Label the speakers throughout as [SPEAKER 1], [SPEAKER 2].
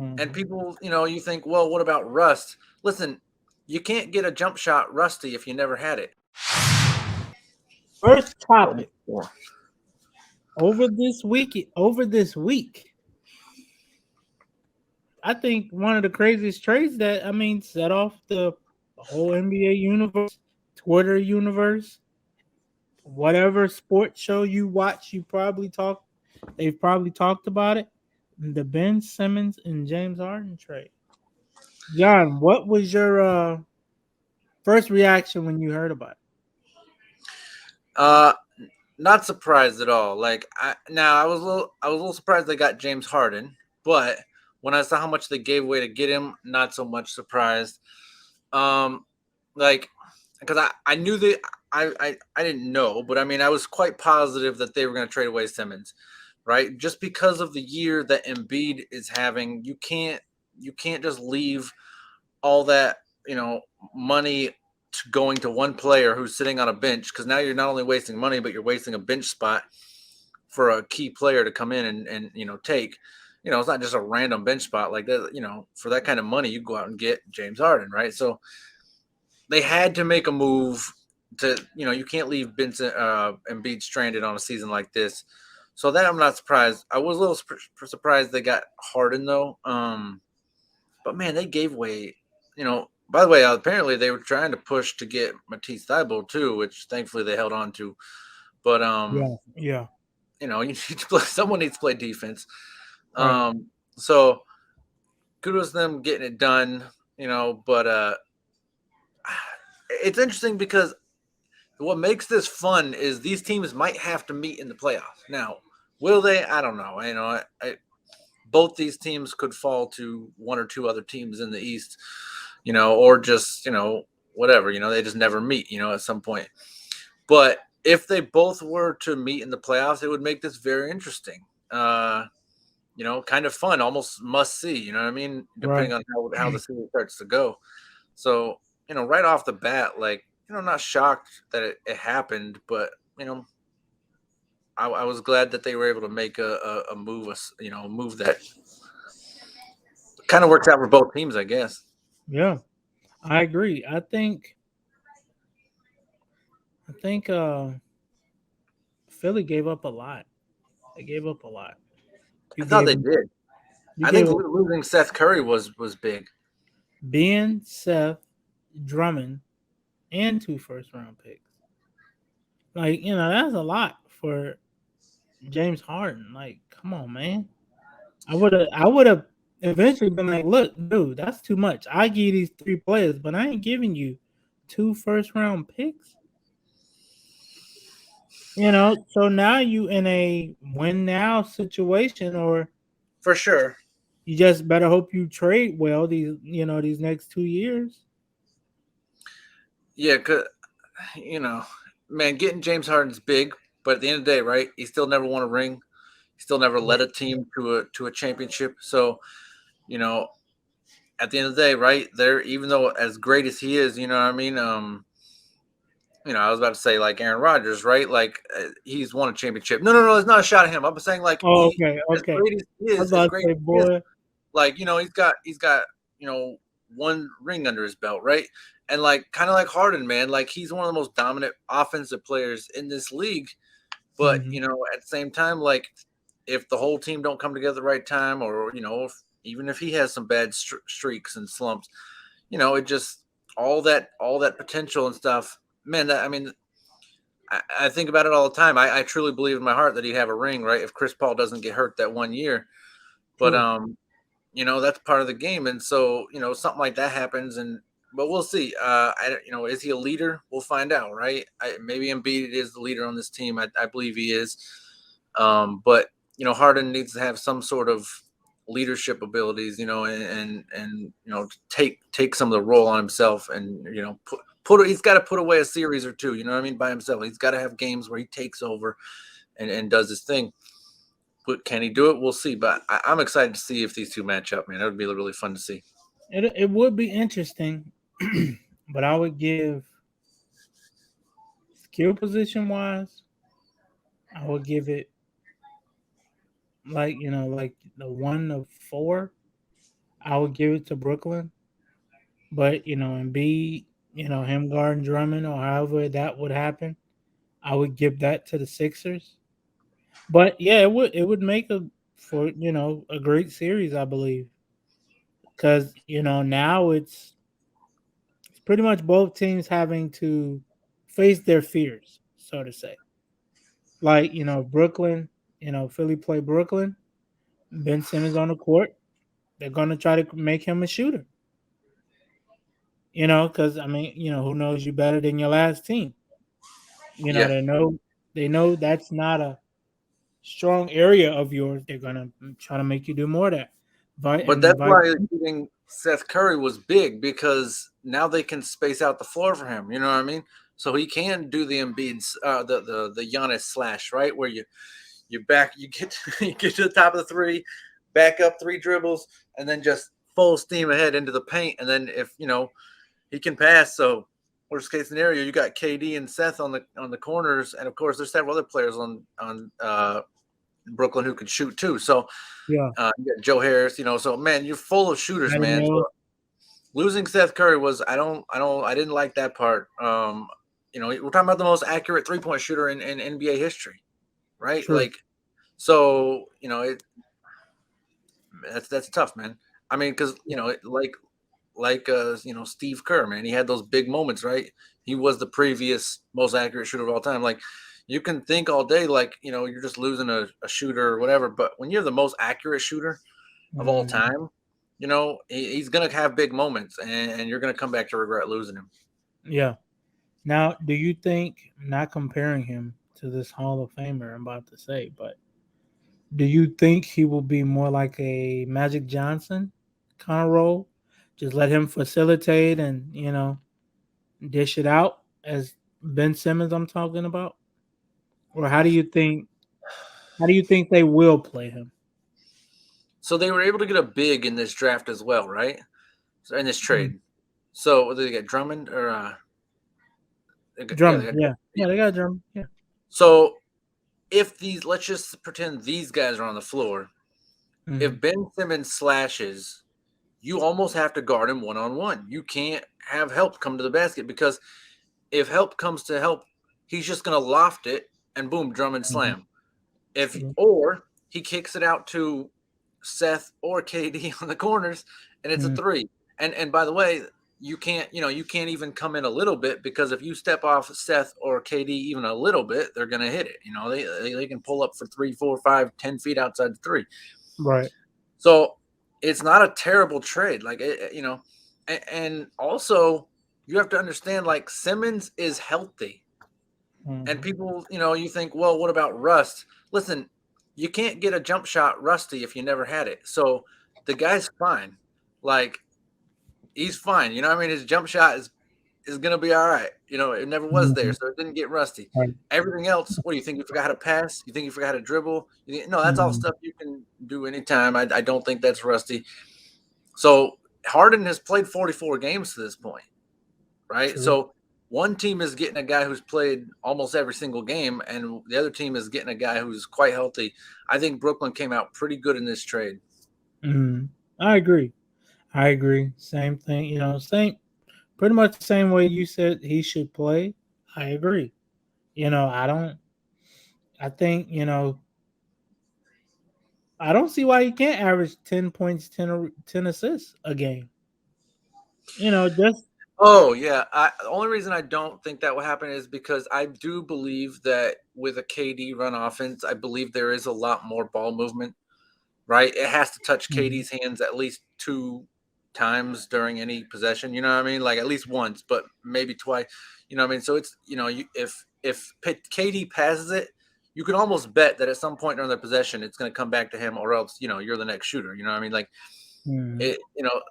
[SPEAKER 1] And people, you think, well, what about rust? Listen, you can't get a jump shot rusty if you never had it.
[SPEAKER 2] First
[SPEAKER 1] So,
[SPEAKER 2] topic over this week, I think one of the craziest trades that set off the whole NBA universe, Twitter universe, whatever sports show you watch, they've probably talked about it. The Ben Simmons and James Harden trade. John, what was your first reaction when you heard about it?
[SPEAKER 1] uh, not surprised at all. Like, I was a little surprised they got James Harden, but when I saw how much they gave away to get him, not so much surprised. Um, like, because I knew that I didn't know, but I mean, I was quite positive that they were going to trade away Simmons, right? Just because of the year that Embiid is having, you can't just leave all that money to going to one player who's sitting on a bench, because now you're not only wasting money, but you're wasting a bench spot for a key player to come in and take. It's not just a random bench spot like that. For that kind of money, you go out and get James Harden, right? So they had to make a move to, you can't leave Vincent Embiid stranded on a season like this. So that I'm not surprised. I was a little surprised they got Harden though. But man, they gave away. By the way, apparently they were trying to push to get Matisse Thybulle too, which thankfully they held on to. But
[SPEAKER 2] Yeah, yeah,
[SPEAKER 1] you need to play. Someone needs to play defense.
[SPEAKER 2] right.
[SPEAKER 1] So kudos to them getting it done. But it's interesting because what makes this fun is these teams might have to meet in the playoffs. Now, will they? I don't know. Both these teams could fall to one or two other teams in the East, or just, whatever, they just never meet, at some point. But if they both were to meet in the playoffs, it would make this very interesting. Kind of fun, almost must see, you know what I mean?
[SPEAKER 2] Right.
[SPEAKER 1] Depending on how the season starts to go. So, right off the bat, like, not shocked that it happened, but, I was glad that they were able to make a move, a move that kind of works out for both teams, I guess.
[SPEAKER 2] Yeah, I agree. I think Philly gave up a lot. They gave up a lot. You
[SPEAKER 1] I thought
[SPEAKER 2] gave
[SPEAKER 1] they did.
[SPEAKER 2] you
[SPEAKER 1] I
[SPEAKER 2] gave
[SPEAKER 1] think
[SPEAKER 2] up
[SPEAKER 1] losing Seth Curry was big.
[SPEAKER 2] Ben, Seth, Drummond, and two first round picks. Like, that's a lot for James Harden. Like, come on, man. I would have eventually been like, look, dude, that's too much. I give you these three players, but I ain't giving you two first round picks. So now you in a win now situation, or
[SPEAKER 1] For sure.
[SPEAKER 2] you just better hope you trade well these next 2 years.
[SPEAKER 1] Yeah, cause you know, man, getting James Harden's big, but at the end of the day, right? He still never won a ring. He still never led
[SPEAKER 2] Right.
[SPEAKER 1] a team to a championship. So, you know, at the end of the day, right there, even though as great as he is, you know what I mean. I was about to say like Aaron Rodgers, right? Like he's won a championship. No, no, no, it's not a shot at him. I'm saying like
[SPEAKER 2] Oh, okay,
[SPEAKER 1] as
[SPEAKER 2] okay.
[SPEAKER 1] great as he
[SPEAKER 2] I was
[SPEAKER 1] is, as
[SPEAKER 2] about to
[SPEAKER 1] great
[SPEAKER 2] say,
[SPEAKER 1] as he is,
[SPEAKER 2] boy.
[SPEAKER 1] like he's got one ring under his belt, right? And like kind of like Harden, man, like he's one of the most dominant offensive players in this league. But
[SPEAKER 2] Hmm.
[SPEAKER 1] at the same time, like if the whole team don't come together at the right time, or even if he has some bad streaks and slumps, it just all that potential and stuff. Man, that I mean, I think about it all the time. I truly believe in my heart that he'd have a ring, right? If Chris Paul doesn't get hurt that one year, but
[SPEAKER 2] True.
[SPEAKER 1] that's part of the game, and so something like that happens, but we'll see. Is he a leader? We'll find out, right? Maybe Embiid is the leader on this team. I believe he is, but Harden needs to have some sort of leadership abilities, and take some of the role on himself, and he's got to put away a series or two. You know what I mean? By himself, he's got to have games where he takes over and does his thing. But can he do it? We'll see. But I'm excited to see if these two match up, man. That would be really fun to see.
[SPEAKER 2] It would be interesting, but I would give skill position wise, I would give it like the one of four. I would give it to Brooklyn. But Embiid, him guarding Drummond or however that would happen, I would give that to the Sixers. But yeah, it would make a for a great series, I believe, because now it's pretty much both teams having to face their fears, so to say. Like Brooklyn, Philly play Brooklyn. Ben Simmons on the court. They're gonna try to make him a shooter. Because I mean, who knows you better than your last team?
[SPEAKER 1] Yeah,
[SPEAKER 2] They know that's not a strong area of yours. They're gonna try to make you do more of that. But I
[SPEAKER 1] but
[SPEAKER 2] mean,
[SPEAKER 1] that's
[SPEAKER 2] vice.
[SPEAKER 1] why getting Seth Curry was big because now they can space out the floor for him. You know what I mean? So he can do the Embiid's, the Giannis slash, right, where you back, you get you get to the top of the three, back up three dribbles, and then just full steam ahead into the paint. And then if he can pass, so worst case scenario, you got KD and Seth on the corners, and of course there's several other players on Brooklyn who could shoot too. So
[SPEAKER 2] Yeah,
[SPEAKER 1] you got Joe Harris, so man, you're full of shooters,
[SPEAKER 2] Patty
[SPEAKER 1] man.
[SPEAKER 2] Mills.
[SPEAKER 1] So losing Seth Curry was I didn't like that part. We're talking about the most accurate 3-point shooter in NBA history, right?
[SPEAKER 2] True.
[SPEAKER 1] Like, so that's tough, man. I mean, because Steve Kerr, man, he had those big moments, right? He was the previous most accurate shooter of all time. Like, you can think all day, like you're just losing a shooter or whatever, but when you're the most accurate shooter of all
[SPEAKER 2] Mm,
[SPEAKER 1] time, he's gonna have big moments, and you're gonna come back to regret losing him.
[SPEAKER 2] yeah. Now, do you think, not comparing him to this Hall of Famer I'm about to say, but do you think he will be more like a Magic Johnson kind of role? Just let him facilitate and dish it out as Ben Simmons I'm talking about? Or how do you think they will play him?
[SPEAKER 1] So they were able to get a big in this draft as well, right? So in this
[SPEAKER 2] Mm.
[SPEAKER 1] trade. So did they get Drummond or yeah, they
[SPEAKER 2] Drummond,
[SPEAKER 1] got
[SPEAKER 2] yeah.
[SPEAKER 1] Drummond. Yeah.
[SPEAKER 2] Yeah, they got Drummond. Yeah.
[SPEAKER 1] So if these, let's just pretend these guys are on the floor.
[SPEAKER 2] Hmm.
[SPEAKER 1] If Ben Simmons slashes, you almost have to guard him one on one. You can't have help come to the basket because if help comes to help, he's just gonna loft it and boom, Drummond
[SPEAKER 2] Hmm.
[SPEAKER 1] slam. If
[SPEAKER 2] True.
[SPEAKER 1] or he kicks it out to Seth or KD on the corners, and it's a
[SPEAKER 2] Mm,
[SPEAKER 1] three. And by the way, you can't even come in a little bit because if you step off Seth or KD even a little bit, they're gonna hit it. They can pull up for 3, 4, 5, 10 feet outside the three.
[SPEAKER 2] right.
[SPEAKER 1] So it's not a terrible trade. Like and also you have to understand like Simmons is healthy. And
[SPEAKER 2] Hmm.
[SPEAKER 1] people, you think, well, what about rust? Listen, you can't get a jump shot rusty if you never had it. So the guy's fine. Like he's fine. You know what I mean? His jump shot is gonna be all right. It never was there,
[SPEAKER 2] Hmm.
[SPEAKER 1] so it didn't get rusty.
[SPEAKER 2] Right.
[SPEAKER 1] Everything else, what do you think? You forgot how to pass? You think you forgot how to dribble? No, that's all
[SPEAKER 2] Mm,
[SPEAKER 1] stuff you can do anytime. I don't think that's rusty. So Harden has played 44 games to this point, right?
[SPEAKER 2] true.
[SPEAKER 1] So one team is getting a guy who's played almost every single game, and the other team is getting a guy who's quite healthy. I think Brooklyn came out pretty good in this trade.
[SPEAKER 2] Mm, I agree. I agree. Same thing. Same. Pretty much the same way you said he should play. I agree. I don't. I think I don't see why he can't average 10 points, 10 assists a game. Just.
[SPEAKER 1] Oh yeah, the only reason I don't think that will happen is because I do believe that with a KD run offense, I believe there is a lot more ball movement. Right, it has to touch
[SPEAKER 2] Mhm.
[SPEAKER 1] KD's hands at least 2 times during any possession. You know what I mean? Like at least once, but maybe twice. You know what I mean? So it's if KD passes it, you can almost bet that at some point during the possession, it's going to come back to him, or else you're the next shooter. You know what I mean? Like
[SPEAKER 2] Mhm.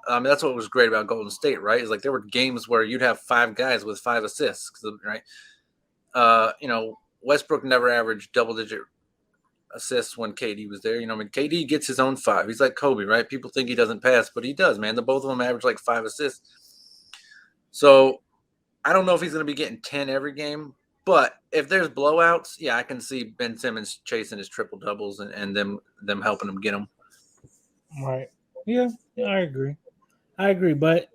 [SPEAKER 1] I mean, that's what was great about Golden State, right? Is like there were games where you'd have 5 guys with 5 assists, right? Westbrook never averaged double-digit assists when KD was there. I mean, KD gets his own 5. He's like Kobe, right? People think he doesn't pass, but he does, man. The both of them average like 5 assists. So I don't know if he's going to be getting 10 every game, but if there's blowouts, yeah, I can see Ben Simmons chasing his triple doubles and them helping him get them.
[SPEAKER 2] Right. Yeah, I agree. I agree. But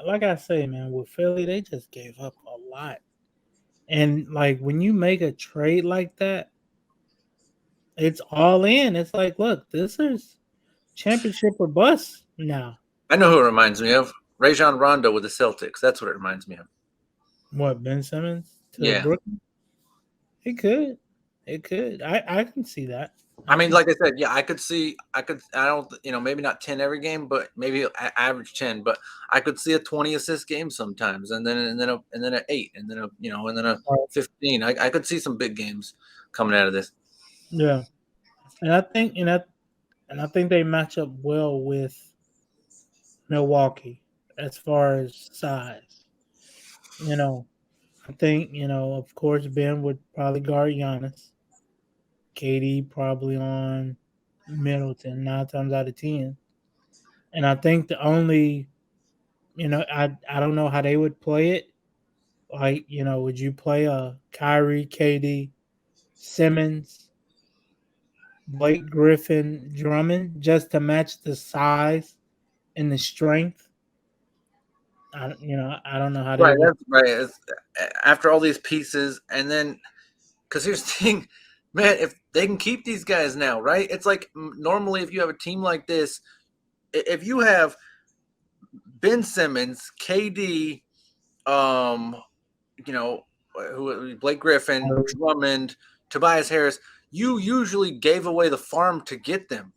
[SPEAKER 2] like I say, man, with Philly, they just gave up a lot. And like when you make a trade like that, it's all in. It's like, look, this is championship or bust now.
[SPEAKER 1] I know who it reminds me of. Rajon Rondo with the Celtics. That's what it reminds me of.
[SPEAKER 2] What, Ben Simmons to
[SPEAKER 1] Yeah.
[SPEAKER 2] Brooklyn? It could. It could. I can see that.
[SPEAKER 1] I
[SPEAKER 2] I
[SPEAKER 1] mean,
[SPEAKER 2] can.
[SPEAKER 1] like I said, yeah, I don't, maybe not 10 every game, but maybe average 10. But I could see a 20 assist game sometimes, and then a 8, and then a 15. I could see some big games coming out of this.
[SPEAKER 2] Yeah, and I think and I think they match up well with Milwaukee as far as size. You know, I think of course Ben would probably guard Giannis. KD probably on Middleton 9 times out of 10. And I think the only I don't know how they would play it. Like would you play a Kyrie, KD, Simmons, Blake Griffin, Drummond just to match the size and the strength? I don't know how they
[SPEAKER 1] Right,
[SPEAKER 2] would.
[SPEAKER 1] that's right. After all these pieces, and then because here's the thing, man, if they can keep these guys now, right? It's like normally if you have a team like this, if you have Ben Simmons, KD, um, who Blake Griffin, Drummond, Tobias Harris, you usually gave away the farm to get them.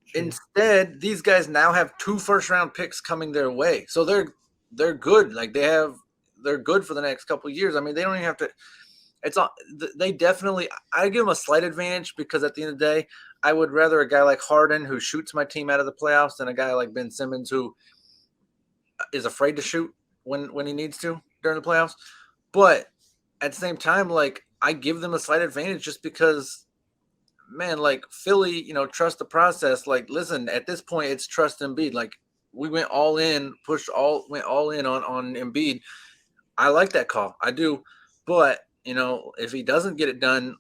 [SPEAKER 2] True.
[SPEAKER 1] Instead, these guys now have 2 first-round picks coming their way, so they're good. Like they're good for the next couple of years. I mean, they don't even have to. It's all they definitely. I give them a slight advantage because at the end of the day, I would rather a guy like Harden who shoots my team out of the playoffs than a guy like Ben Simmons who is afraid to shoot when he needs to during the playoffs. But at the same time, like I give them a slight advantage just because, man, like Philly, trust the process. Like, listen, at this point, it's trust Embiid. Like we went all in, went all in on Embiid. I like that call, I do. But if he doesn't get it done,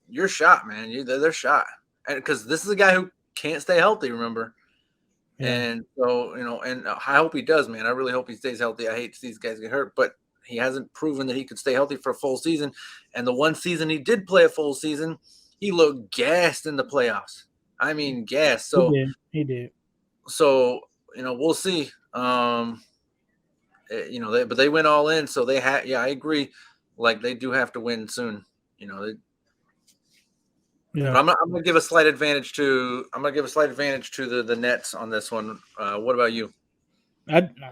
[SPEAKER 1] you're shot, man. They're shot, and because this is a guy who can't stay healthy. Remember,
[SPEAKER 2] Yeah.
[SPEAKER 1] and so, and I hope he does, man. I really hope he stays healthy. I hate to see these guys get hurt, but he hasn't proven that he could stay healthy for a full season. And the one season he did play a full season, he looked gassed in the playoffs. I mean, gassed.
[SPEAKER 2] He
[SPEAKER 1] So,
[SPEAKER 2] did. He did.
[SPEAKER 1] so we'll see. But they went all in, so they had. Yeah, I agree. Like they do have to win soon. You know,
[SPEAKER 2] Yeah.
[SPEAKER 1] but I'm gonna give a slight advantage to. I'm gonna give a slight advantage to the Nets on this one. What about you?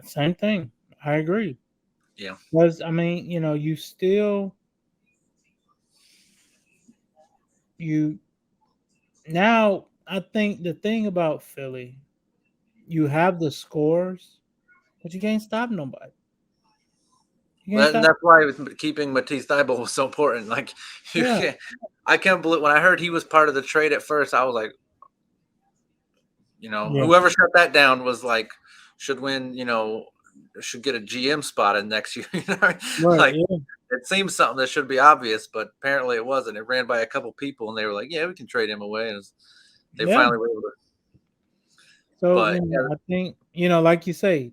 [SPEAKER 2] Same thing. I agree.
[SPEAKER 1] Yeah.
[SPEAKER 2] Because I mean, you still you now. I think the thing about Philly, you have the scores, but you can't stop nobody. You can't
[SPEAKER 1] And
[SPEAKER 2] stop.
[SPEAKER 1] that's why keeping Matisse Thybulle was so important. Like, you
[SPEAKER 2] Yeah.
[SPEAKER 1] can't, I can't believe when I heard he was part of the trade at first. I was like,
[SPEAKER 2] Yeah.
[SPEAKER 1] whoever shut that down was like, should win. Should get a GM spot in next year.
[SPEAKER 2] Right.
[SPEAKER 1] Like
[SPEAKER 2] Yeah.
[SPEAKER 1] it seems something that should be obvious, but apparently it wasn't. It ran by a couple people, and they were like, "Yeah, we can trade him away." And they
[SPEAKER 2] Yeah.
[SPEAKER 1] finally were able to.
[SPEAKER 2] So
[SPEAKER 1] But yeah,
[SPEAKER 2] I think like you say,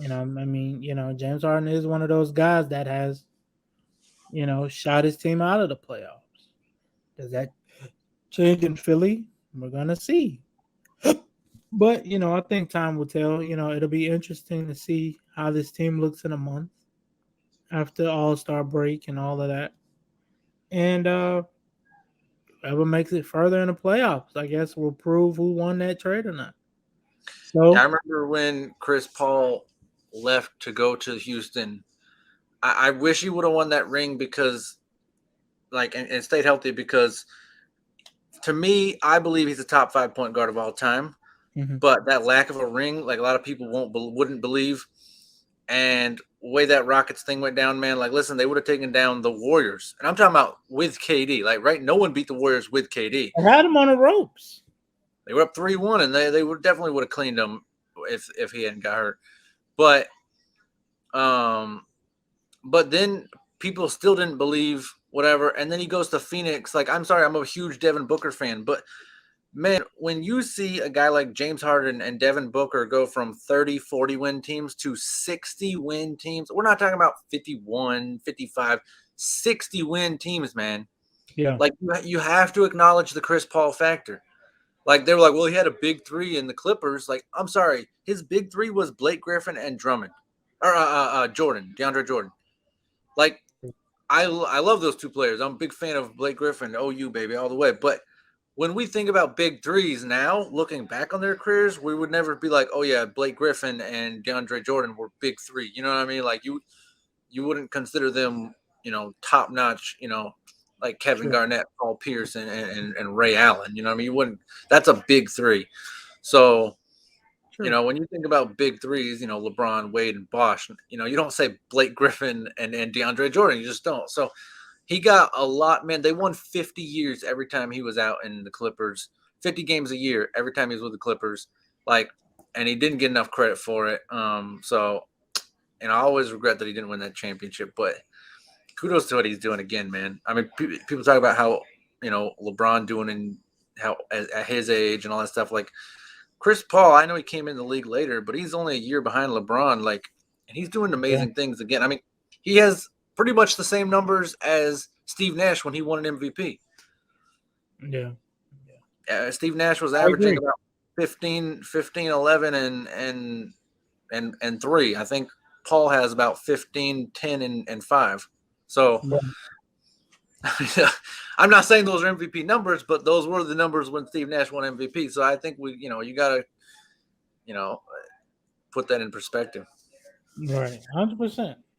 [SPEAKER 2] I mean, James Harden is one of those guys that has shot his team out of the playoffs. Does that change in Philly? We're gonna see. But I think time will tell. It'll be interesting to see how this team looks in a month after All Star break and all of that. And whoever makes it further in the playoffs, I guess, will prove who won that trade or not.
[SPEAKER 1] I
[SPEAKER 2] So
[SPEAKER 1] remember when Chris Paul left to go to Houston. I wish he would have won that ring because, like, and stayed healthy because, to me, I believe he's a top 5 point guard of all time.
[SPEAKER 2] mhm.
[SPEAKER 1] But that lack of a ring, like a lot of people wouldn't believe. And the way that Rockets thing went down, man, like listen, they would have taken down the Warriors, and I'm talking about with KD. Like right, no one beat the Warriors with KD.
[SPEAKER 2] I had him on the ropes.
[SPEAKER 1] They were up 3-1, and they would definitely would have cleaned them if he hadn't got hurt. But um, but then people still didn't believe whatever, and then he goes to Phoenix. Like I'm sorry, I'm a huge Devin Booker fan, but man, when you see a guy like James Harden and Devin Booker go from 30, 40 win teams to 60 win teams, we're not talking about 51, 55, 60 win teams, man.
[SPEAKER 2] Yeah,
[SPEAKER 1] Like you have to acknowledge the Chris Paul factor. Like they were like, well, he had a big three in the Clippers. Like, I'm sorry, his big three was Blake Griffin and Drummond, or Jordan, DeAndre Jordan. Like, I love those two players. I'm a big fan of Blake Griffin, OU baby, all the way. But when we think about big threes now, looking back on their careers, we would never be like, oh yeah, Blake Griffin and DeAndre Jordan were big three. You know what I mean? Like you wouldn't consider them, top notch, like Kevin
[SPEAKER 2] true,
[SPEAKER 1] Garnett, Paul Pierce, and Ray Allen. You know what I mean? You wouldn't. That's a big three. So
[SPEAKER 2] true,
[SPEAKER 1] when you think about big threes, LeBron, Wade, and Bosh, you don't say Blake Griffin and DeAndre Jordan. You just don't. So he got a lot, man. They won 50 years every time he was out in the Clippers, 50 games a year every time he was with the Clippers. Like, and he didn't get enough credit for it. So, and I always regret that he didn't win that championship. But kudos to what he's doing again, man. I mean, people talk about how LeBron doing and how at his age and all that stuff. Like Chris Paul, I know he came in the league later, but he's only a year behind LeBron. Like, and he's doing
[SPEAKER 2] yeah,
[SPEAKER 1] amazing things again. I mean, he has pretty much the same numbers as Steve Nash when he won an MVP.
[SPEAKER 2] yeah.
[SPEAKER 1] Steve Nash was
[SPEAKER 2] I
[SPEAKER 1] averaging
[SPEAKER 2] agree.
[SPEAKER 1] about 15, 15, 11, and 3. I think Paul has about 15, 10, and 5. So
[SPEAKER 2] Right.
[SPEAKER 1] I'm not saying those are MVP numbers, but those were the numbers when Steve Nash won MVP. So I think you got to, you know, put that in perspective.
[SPEAKER 2] Right, 100%.